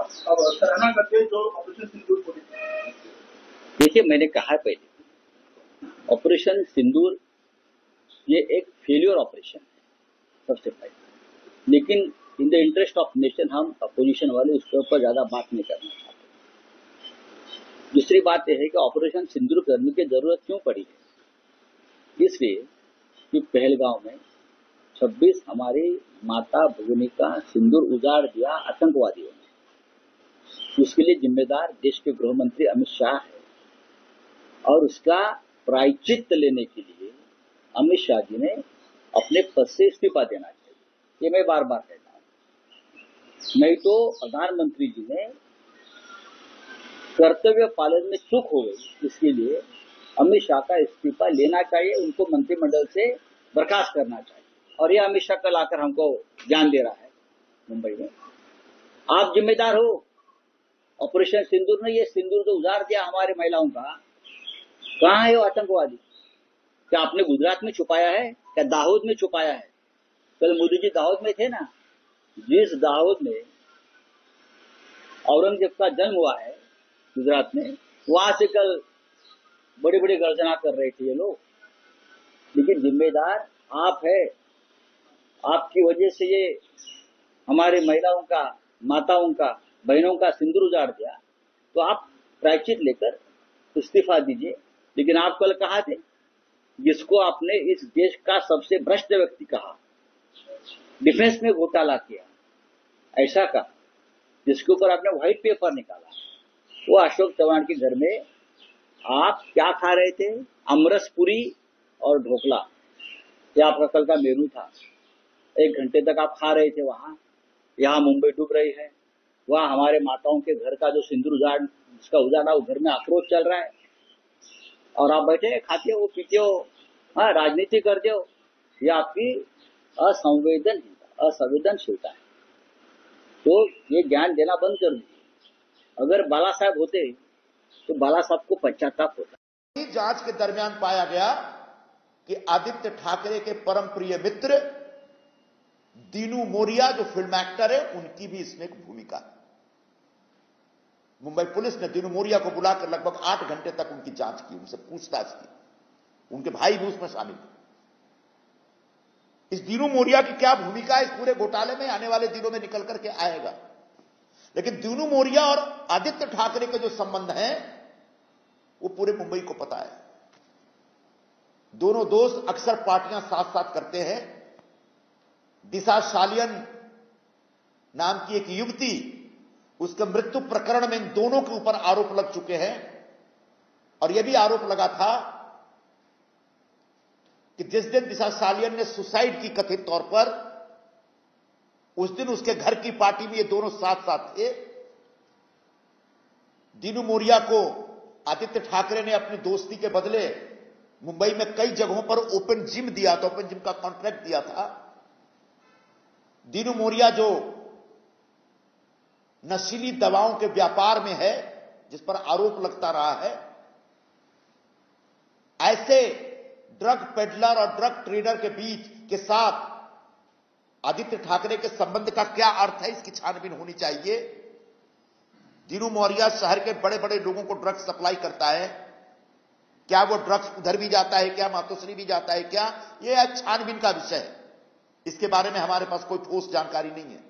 अब सराहना करते हैं जो ऑपरेशन सिंदूर को। देखिए, मैंने कहा पहले, ऑपरेशन सिंदूर ये एक फेलियर ऑपरेशन है सबसे पहले, लेकिन in the interest of nation हम अपोजिशन वाले उसके ऊपर ज्यादा बात नहीं करना चाहते। दूसरी बात यह है कि ऑपरेशन सिंदूर करने की जरूरत क्यों पड़ी है, इसलिए कि पहलगांव में 26 हमारी माता भगिनी का सिंदूर उजाड़ दिया आतंकवादियों ने। उसके लिए जिम्मेदार देश के गृह मंत्री अमित शाह है, और उसका प्रायश्चित लेने के लिए अमित शाह जी ने अपने पद से इस्तीफा देना चाहिए। ये मैं बार बार कहता हूं। नहीं तो प्रधानमंत्री जी ने कर्तव्य पालन में चूक हो गई, इसके लिए अमित शाह का इस्तीफा लेना चाहिए, उनको मंत्रिमंडल से बर्खास्त करना चाहिए। और ये अमित शाह कल आकर हमको ज्ञान दे रहा है मुंबई में। आप जिम्मेदार हो। ऑपरेशन सिंदूर ने ये सिंदूर जो उजाड़ दिया हमारे महिलाओं का, कहाँ है वो आतंकवादी? क्या आपने गुजरात में छुपाया है? क्या दाहोद में छुपाया है? कल मोदी जी दाहोद में थे ना। जिस दाहोद में औरंगजेब का जन्म हुआ है गुजरात में, वहां से कल बड़ी बड़ी गर्जना कर रहे थे ये लोग। लेकिन जिम्मेदार आप है। आपकी वजह से ये हमारे महिलाओं का, माताओं का, बहनों का सिंदूर उजाड़ दिया, तो आप प्रायश्चित लेकर इस्तीफा दीजिए। लेकिन आप कल कहा थे, जिसको आपने इस देश का सबसे भ्रष्ट व्यक्ति कहा, डिफेंस में घोटाला किया, ऐसा कहा, जिसके ऊपर आपने व्हाइट पेपर निकाला, वो अशोक चव्हाण के घर में आप क्या खा रहे थे? अमरस पूरी और ढोकला। ये आपका कल का मेनू था। 1 घंटे तक आप खा रहे थे वहां। यहाँ मुंबई डूब रही है, वहां हमारे माताओं के घर का जो सिंदूर जिसका उजाड़ा, वो घर में आक्रोश चल रहा है, और आप बैठे खाते हो, पीते हो, हाँ, राजनीति करते हो। ये आपकी असंवेदनशीलता है। तो ये ज्ञान देना बंद कर दीजिए। अगर बाला साहब होते तो बाला साहब को पश्चाताप होता। जांच के दरमियान पाया गया कि आदित्य ठाकरे के परम प्रिय मित्र दीनू मोरिया जो फिल्म एक्टर है, उनकी भी इसमें एक भूमिका है। मुंबई पुलिस ने दीनू मोरिया को बुलाकर लगभग 8 घंटे तक उनकी जांच की, उनसे पूछताछ की। उनके भाई भी उसमें शामिल थे। इस दीनू मोरिया की क्या भूमिका है इस पूरे घोटाले में, आने वाले दिनों में निकल करके आएगा। लेकिन दीनू मोरिया और आदित्य ठाकरे के जो संबंध हैं, वो पूरे मुंबई को पता है। दोनों दोस्त अक्सर पार्टियां साथ साथ करते हैं। दिशा सालियन नाम की एक युवती, उसके मृत्यु प्रकरण में इन दोनों के ऊपर आरोप लग चुके हैं। और यह भी आरोप लगा था कि जिस दिन दिशा सालियन ने सुसाइड की कथित तौर पर, उस दिन उसके घर की पार्टी में ये दोनों साथ साथ थे। दीनू मोरिया को आदित्य ठाकरे ने अपनी दोस्ती के बदले मुंबई में कई जगहों पर ओपन जिम दिया था, ओपन जिम का कॉन्ट्रैक्ट दिया था। दीनू मोरिया जो नशीली दवाओं के व्यापार में है, जिस पर आरोप लगता रहा है, ऐसे ड्रग पेडलर और ड्रग ट्रेडर के बीच के साथ आदित्य ठाकरे के संबंध का क्या अर्थ है, इसकी छानबीन होनी चाहिए। दीनू मोरिया शहर के बड़े बड़े लोगों को ड्रग्स सप्लाई करता है। क्या वो ड्रग्स उधर भी जाता है क्या, मातोश्री भी जाता है क्या, यह छानबीन का विषय है। इसके बारे में हमारे पास कोई ठोस जानकारी नहीं है।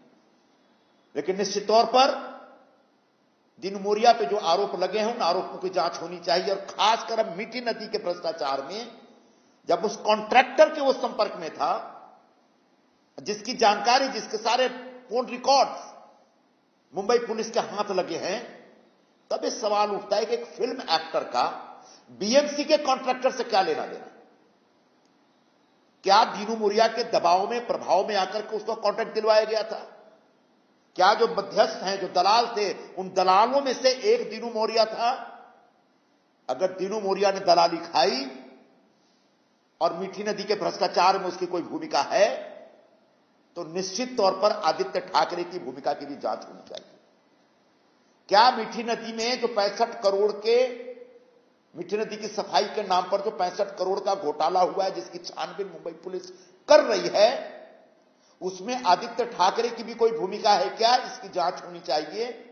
लेकिन निश्चित तौर पर दीनू मोरिया पे जो आरोप लगे हैं, उन आरोपों की जांच होनी चाहिए। और खासकर अब मीठी नदी के भ्रष्टाचार में, जब उस कॉन्ट्रैक्टर के वो संपर्क में था, जिसकी जानकारी, जिसके सारे फोन रिकॉर्ड्स मुंबई पुलिस के हाथ लगे हैं, तब ये सवाल उठता है कि एक फिल्म एक्टर का बीएमसी के कॉन्ट्रैक्टर से क्या लेना देना। क्या दीनू मोरिया के दबाव में, प्रभाव में आकर के उसको कॉन्ट्रैक्ट दिलवाया गया था? क्या जो मध्यस्थ हैं, जो दलाल थे, उन दलालों में से एक दीनू मोरिया था? अगर दीनू मोरिया ने दलाली खाई और मीठी नदी के भ्रष्टाचार में उसकी कोई भूमिका है, तो निश्चित तौर पर आदित्य ठाकरे की भूमिका की भी जांच होनी चाहिए। क्या मीठी नदी में जो 65 करोड़ के, मीठी नदी की सफाई के नाम पर जो 65 करोड़ का घोटाला हुआ है, जिसकी छानबीन मुंबई पुलिस कर रही है, उसमें आदित्य ठाकरे की भी कोई भूमिका है क्या? इसकी जांच होनी चाहिए।